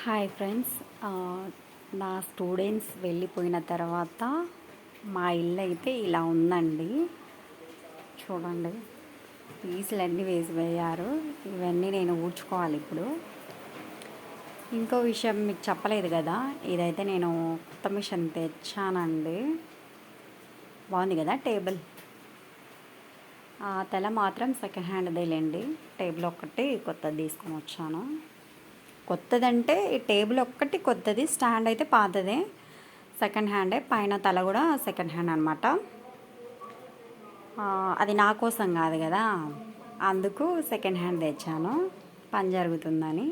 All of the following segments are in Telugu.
Hi friends. నా స్టూడెంట్స్ వెళ్ళిపోయిన తర్వాత మా ఇల్లు అయితే ఇలా ఉందండి. చూడండి, పీసులన్నీ వేయారు. ఇవన్నీ నేను ఊడ్చుకోవాలి ఇప్పుడు. ఇంకో విషయం మీకు చెప్పలేదు కదా, ఇదైతే నేను కొత్త మిషన్ తెచ్చానండి. బాగుంది కదా టేబుల్. తెల మాత్రం సెకండ్ హ్యాండ్దేలేండి. టేబుల్ ఒక్కటి కొత్తది తీసుకొని వచ్చాను. కొత్తదంటే ఈ టేబుల్ ఒక్కటి కొత్తది, స్టాండ్ అయితే పాతదే, సెకండ్ హ్యాండే. పైన తల కూడా సెకండ్ హ్యాండ్ అనమాట. అది నా కోసం కాదు కదా, అందుకు సెకండ్ హ్యాండ్ తెచ్చాను, పని జరుగుతుందని.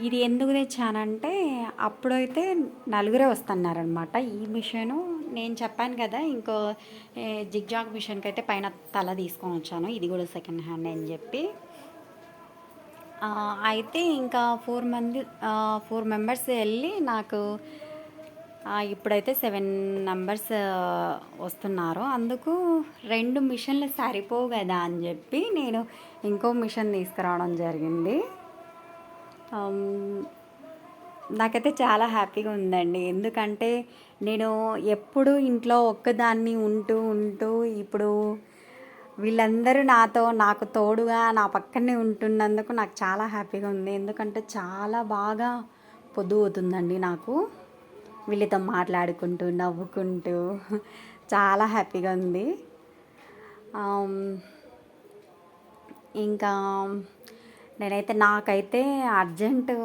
ఇది ఎందుకు తెచ్చానంటే, అప్పుడైతే నలుగురే వస్తున్నారనమాట. ఈ మిషను నేను చెప్పాను కదా, ఇంకో జిగ్జాగ్ మిషన్కి అయితే పైన తల తీసుకొని వచ్చాను, ఇది కూడా సెకండ్ హ్యాండ్ అని చెప్పి. అయితే ఇంకా 4 మెంబర్స్ వెళ్ళి నాకు ఇప్పుడైతే 7 మెంబర్స్ వస్తున్నారు. అందుకు 2 మిషన్లు సరిపోవు కదా అని చెప్పి నేను ఇంకో మిషన్ తీసుకురావడం జరిగింది. నాకైతే చాలా హ్యాపీగా ఉందండి. ఎందుకంటే నేను ఎప్పుడు ఇంట్లో ఒక్కదాన్ని ఉంటూ ఇప్పుడు వీళ్ళందరూ నాకు తోడుగా నా పక్కనే ఉంటున్నందుకు నాకు చాలా హ్యాపీగా ఉంది. ఎందుకంటే చాలా బాగా పొద్దుపోతుందండి నాకు, వీళ్ళతో మాట్లాడుకుంటూ నవ్వుకుంటూ చాలా హ్యాపీగా ఉంది. ఇంకా నాకైతే అర్జెంటు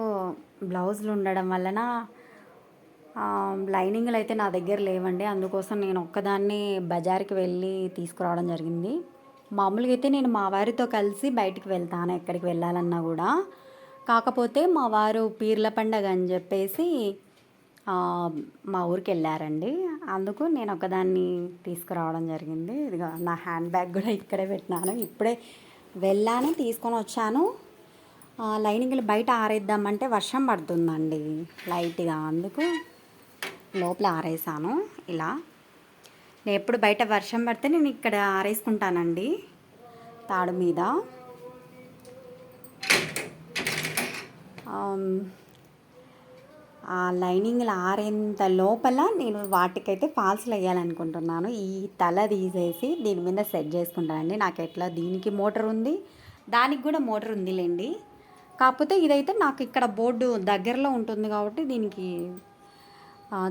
బ్లౌజులు ఉండడం వలన లైనింగ్లు అయితే నా దగ్గర లేవండి. అందుకోసం నేను ఒక్కదాన్ని బజార్కి వెళ్ళి తీసుకురావడం జరిగింది. మామూలుగా అయితే నేను మా వారితో కలిసి బయటికి వెళ్తాను ఎక్కడికి వెళ్ళాలన్నా కూడా. కాకపోతే మా వారు పీర్ల పండగ అని చెప్పేసి మా ఊరికి వెళ్ళారండి. అందుకు నేను ఒకదాన్ని తీసుకురావడం జరిగింది. ఇదిగో నా హ్యాండ్ బ్యాగ్ కూడా ఇక్కడే పెట్టినాను. ఇప్పుడే వెళ్ళాను, తీసుకొని వచ్చాను. లైనింగ్లు బయట ఆరేద్దామంటే వర్షం పడుతుందండి లైట్గా, అందుకు లోపల ఆరేసాను. ఇలా నేను ఎప్పుడు బయట వర్షం పడితే నేను ఇక్కడ ఆరేసుకుంటానండి, తాడు మీద. ఆ లైనింగ్లు ఆరేంత లోపల నేను వాటికైతే ఫాల్స్లు వేయాలనుకుంటున్నాను. ఈ తల తీసేసి దీని మీద సెట్ చేసుకుంటానండి. నాకు ఎట్లా దీనికి మోటార్ ఉంది, దానికి కూడా మోటార్ ఉందిలేండి. కాకపోతే ఇదైతే నాకు ఇక్కడ బోర్డు దగ్గరలో ఉంటుంది కాబట్టి దీనికి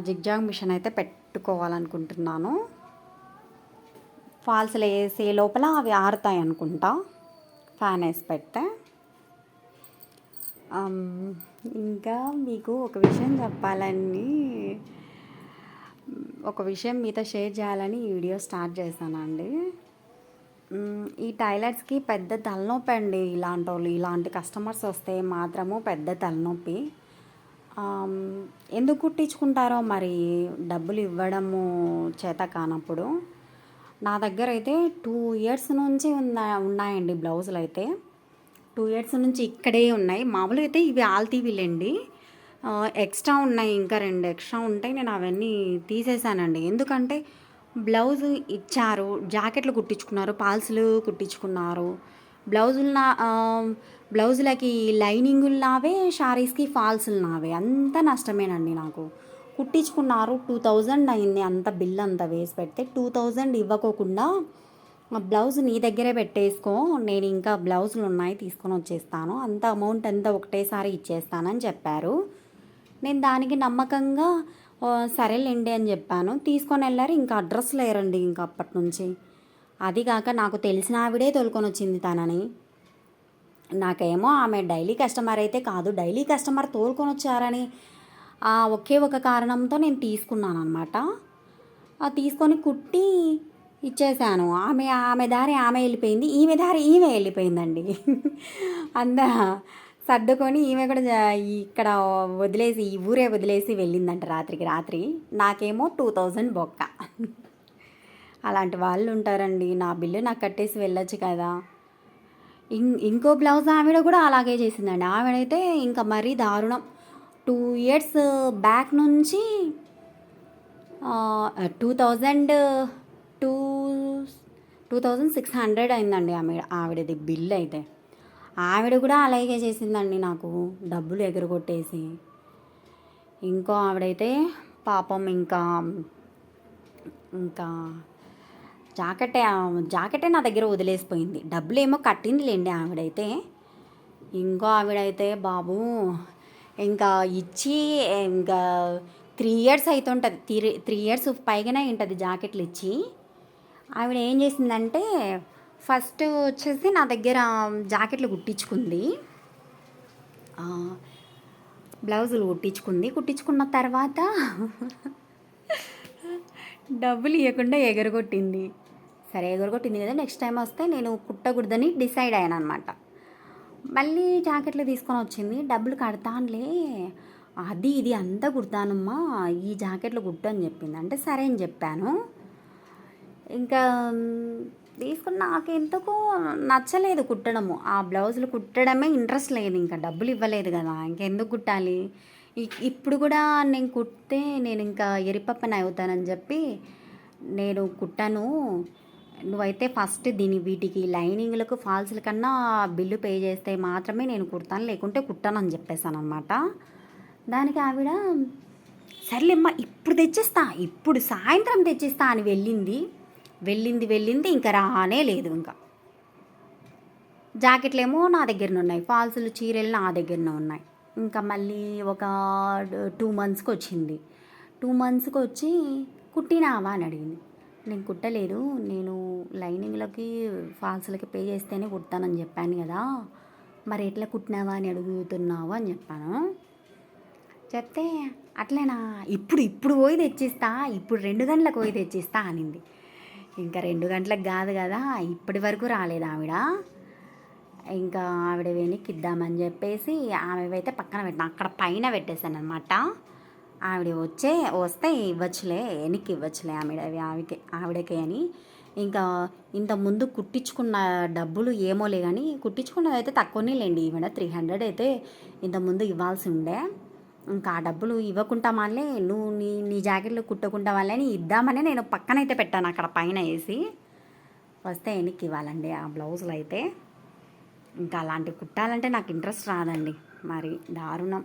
జిగ్జాగ్ మిషన్ అయితే పెట్టుకోవాలనుకుంటున్నాను. ఫాల్స్లు వేసే లోపల అవి ఆరుతాయి అనుకుంటా, ఫ్యాన్ వేసి పెడితే. ఇంకా మీకు ఒక విషయం మీతో షేర్ చేయాలని ఈ వీడియో స్టార్ట్ చేశానండి. ఈ టైలర్స్కి పెద్ద తలనొప్పి అండి. ఇలాంటి కస్టమర్స్ వస్తే మాత్రము పెద్ద తలనొప్పి. ఎందుకు కుట్టించుకుంటారో మరి, డబ్బులు ఇవ్వడము చేత కానప్పుడు. నా దగ్గర అయితే 2 ఇయర్స్ నుంచి ఉన్నాయండి బ్లౌజులు అయితే. 2 ఇయర్స్ నుంచి ఇక్కడే ఉన్నాయి. మామూలుగా అయితే ఇవి ఆల్తీవిలేండి, ఎక్స్ట్రా ఉన్నాయి, ఇంకా 2 ఎక్స్ట్రా ఉంటాయి. నేను అవన్నీ తీసేసానండి. ఎందుకంటే బ్లౌజు ఇచ్చారు, జాకెట్లు కుట్టించుకున్నారు, పాల్సులు కుట్టించుకున్నారు, బ్లౌజులకి లైనింగులు నావే, శారీస్కి ఫాల్సులు నావే. అంత నష్టమేనండి నాకు. కుట్టించుకున్నారు, 2000 అయింది అంత బిల్ అంతా వేసి పెడితే. 2000 ఇవ్వకోకుండా బ్లౌజ్ నీ దగ్గరే పెట్టేసుకో, నేను ఇంకా బ్లౌజులు ఉన్నాయి తీసుకొని వచ్చేస్తాను, అంత అమౌంట్ అంతా ఒకటేసారి ఇచ్చేస్తానని చెప్పారు. నేను దానికి నమ్మకంగా సరేలేండి అని చెప్పాను. తీసుకొని వెళ్ళారు. ఇంకా అడ్రస్ లేరండి ఇంకా అప్పటి నుంచి. అది కాక నాకు తెలిసిన ఆవిడే తోలుకొని వచ్చింది తనని. నాకేమో ఆమె డైలీ కస్టమర్ అయితే కాదు, డైలీ కస్టమర్ తోలుకొని వచ్చారని ఒకే ఒక కారణంతో నేను తీసుకున్నాను అనమాట. తీసుకొని కుట్టి ఇచ్చేసాను. ఆమె దారి ఆమె వెళ్ళిపోయింది, ఈమె దారి ఈమె వెళ్ళిపోయిందండి. అందా సర్దుకొని ఈమె కూడా ఇక్కడ వదిలేసి, ఈ ఊరే వదిలేసి వెళ్ళిందంట రాత్రికి రాత్రి. నాకేమో 2000 బొక్క. అలాంటి వాళ్ళు ఉంటారండి. నా బిల్లు నాకు కట్టేసి వెళ్ళొచ్చు కదా. ఇంకో బ్లౌజ్ ఆవిడ కూడా అలాగే చేసిందండి. ఆవిడైతే ఇంకా మరీ దారుణం. 2 ఇయర్స్ బ్యాక్ నుంచి 2600 అయిందండి ఆవిడది బిల్ అయితే. ఆవిడ కూడా అలాగే చేసిందండి నాకు, డబ్బులు ఎగరగొట్టేసి. ఇంకో ఆవిడైతే పాపం ఇంకా ఇంకా జాకెటే నా దగ్గర వదిలేసిపోయింది. డబ్బులేమో కట్టిందిలేండి ఆవిడైతే. ఇంకో ఆవిడైతే బాబు ఇంకా ఇచ్చి ఇంకా 3 ఇయర్స్ అవుతుంటుంది, 3 ఇయర్స్ పైగానే ఉంటుంది జాకెట్లు ఇచ్చి. ఆవిడ ఏం చేసిందంటే ఫస్ట్ వచ్చేసి నా దగ్గర జాకెట్లు కుట్టించుకుంది, బ్లౌజులు కుట్టించుకున్న తర్వాత డబ్బులు ఇవ్వకుండా ఎగరగొట్టింది. సరే ఎగరగొట్టింది కదా, నెక్స్ట్ టైం వస్తే నేను కుట్టకూడదని డిసైడ్ అయ్యాను అనమాట. మళ్ళీ జాకెట్లు తీసుకొని వచ్చింది, డబ్బులు కడతానులే, అది ఇది అంతా కుడతానమ్మా, ఈ జాకెట్లు కుట్టు అని చెప్పింది. అంటే సరే అని చెప్పాను. ఇంకా తీసుకుని నాకు ఎందుకు నచ్చలేదు కుట్టడము, ఆ బ్లౌజులు కుట్టడమే ఇంట్రెస్ట్ లేదు, ఇంకా డబ్బులు ఇవ్వలేదు కదా, ఇంకెందుకు కుట్టాలి. ఇప్పుడు కూడా నేను కుడితే నేను ఇంకా ఎరిపప్పని అవుతానని చెప్పి నేను కుట్టాను. నువ్వైతే ఫస్ట్ వీటికి లైనింగ్లకు ఫాల్స్ల కన్నా బిల్లు పే చేస్తే మాత్రమే నేను కుడతాను, లేకుంటే కుట్టానని చెప్పేసాను అనమాట. దానికి ఆవిడ సర్లేమ్మా ఇప్పుడు తెచ్చిస్తా, ఇప్పుడు సాయంత్రం తెచ్చిస్తా అని వెళ్ళింది ఇంకా రానే లేదు. ఇంకా జాకెట్లేమో నా దగ్గరనే ఉన్నాయి, ఫాల్సులు చీరలు నా దగ్గరనే ఉన్నాయి. ఇంకా మళ్ళీ ఒక 2 మంత్స్కి వచ్చింది. 2 మంత్స్కి వచ్చి కుట్టినావా అని అడిగింది. నేను కుట్టలేదు, నేను లైనింగ్లకి ఫాల్స్లకి పే చేస్తేనే కుడతానని చెప్పాను కదా, మరి ఎట్లా కుట్టినావా అని అడుగుతున్నావు అని చెప్పాను. చెప్తే అట్లేనా, ఇప్పుడు పోయి తెచ్చిస్తా, ఇప్పుడు 2 గంటలకు పోయి తెచ్చిస్తా అనింది. ఇంకా 2 గంటలకు కాదు కదా, ఇప్పటి వరకు రాలేదు ఆవిడ. ఇంకా ఆవిడ వెనక్కి ఇద్దామని చెప్పేసి ఆమెవైతే పక్కన పెట్టిన, అక్కడ పైన పెట్టేశాను అనమాట. ఆవిడ వస్తే ఇవ్వచ్చులే, వెనక్కి ఇవ్వచ్చులే ఆవిడకి అని. ఇంకా ఇంతకుముందు కుట్టించుకున్న డబ్బులు ఏమోలే కానీ, కుట్టించుకున్నది అయితే తక్కువనే లేండి, ఈవిడ 300 అయితే ఇంతకుముందు ఇవ్వాల్సి ఉండే. ఇంకా ఆ డబ్బులు ఇవ్వకుండా వాళ్ళే, నువ్వు నీ జాకెట్లు కుట్టకుండా వాళ్ళని ఇద్దామని నేను పక్కనైతే పెట్టాను, అక్కడ పైన వేసి. వస్తే వెనక్కి ఇవ్వాలండి ఆ బ్లౌజులు అయితే. ఇంకా అలాంటివి కుట్టాలంటే నాకు ఇంట్రెస్ట్ రాదండి, మరి దారుణం.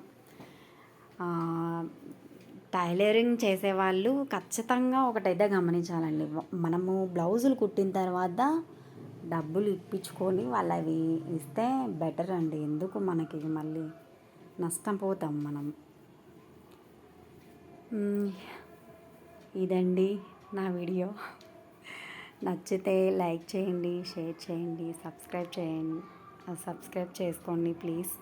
టైలరింగ్ చేసేవాళ్ళు ఖచ్చితంగా ఒకటైతే గమనించాలండి, మనము బ్లౌజులు కుట్టిన తర్వాత డబ్బులు ఇప్పించుకొని వాళ్ళవి ఇస్తే బెటర్ అండి. ఎందుకు మనకి మళ్ళీ నష్టం పోతాం మనం. ఇదండి నా వీడియో. నచ్చితే లైక్ చేయండి, షేర్ చేయండి, సబ్స్క్రైబ్ చేసుకోండి ప్లీజ్.